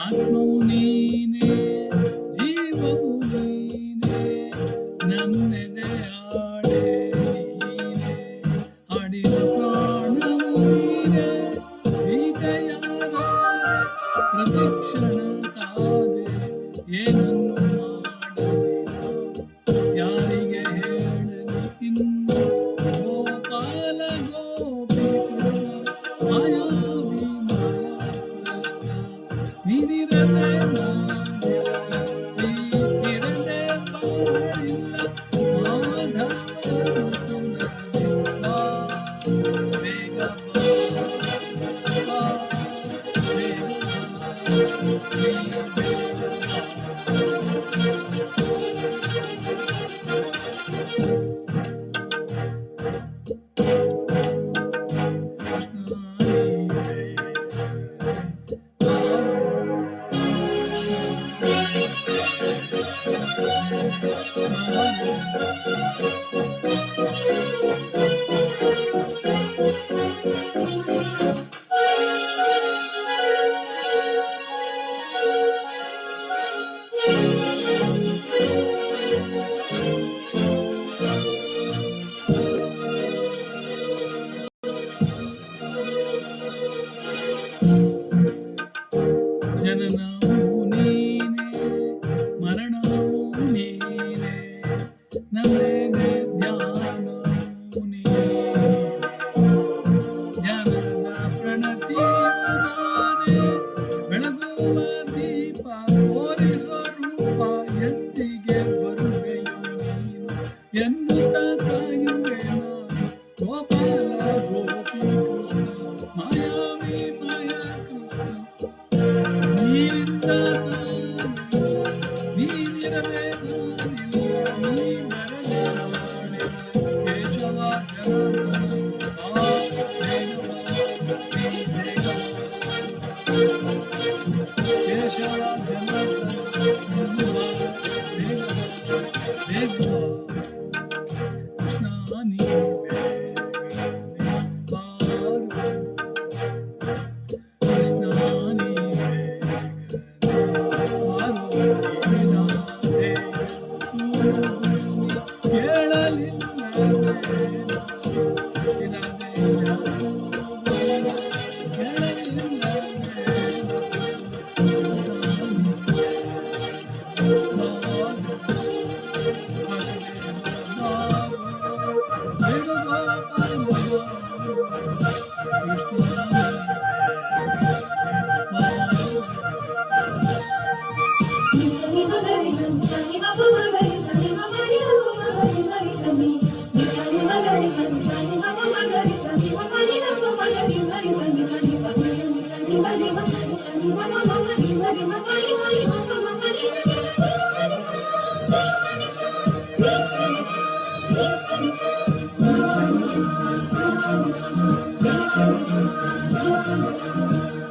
ಆತ್ಮವು ನೀನೇ, ಜೀವವು ನೀನೇ, ನನ್ನೆದೆಯಾಡೆ ನೀನೇ, ಹಾಡಿನ ಪ್ರಾಣವು ನೀನೇ, ಸೀತೆಯಾದೆ ಪ್ರತಿಕ್ಷಣ ಕಾದೆ, ಏನನ್ನು ಮಾಡಲಿ ನಾನು, ಯಾರಿಗೆ ಹೇಳಲಿ ಇನ್ನು, ಗೋಪಾಲ ಗೋಪಿ ಕೃಷ್ಣ, ಮಾಯಾವಿ ಮಾಯಾ ಕೃಷ್ಣ, ನೀನಿರದೆ ನಾನಿಲ್ಲ, ನೀನಿರದೆ ಬಾಳಿಲ್ಲ, ಮಾಧವ ಮುಕುಂದ ಬೇಗ ಬಾ, ಜನನವು ನೀನೇ, ಮರಣವು ನೀನೇ, ನನ್ನೆದೆ ಧ್ಯಾನವು ನೀನೇ, ಧ್ಯಾನದ ಪ್ರಣತಿಯು ನಾನೇ, ಬೆಳಗುವ ದೀಪ ತೋರಿಸುವ ರೂಪ, ಎಂದಿಗೆ ಬರುವೆಯೋ ನೀನು ಎನ್ನುತ್ತ ಕಾಯುವೆ ನಾನು, ಗೋಪಾಲ ಗೋಪಿ ಕೃಷ್ಣ, ಮಾಯಾವಿ ಮಾಯಾ ಕೃಷ್ಣ, ನೀನಿಂದ ನಾನಿಲ್ಲ, ನೀನಿರದೆ ನಾನಿಲ್ಲ, ನೀ ಬರದೆ ನಾನಿಲ್ಲ, ಕೇಶವ ಜನಾರ್ದನ ಬಾ ಬೇಗ ಬಾ, ನೀ ಬೇಗ ಬಾ, ಕೇಶವ ಜನಾರ್ದನ ನೀನು ಬಾ, ಬೇಗ ಬಾ, ಬೇಗ ಬಾ, ಕೃಷ್ಣ ನೀ ಬೇಗನೆ ಬಾರು, ಕೃಷ್ಣ ನೀ Listen.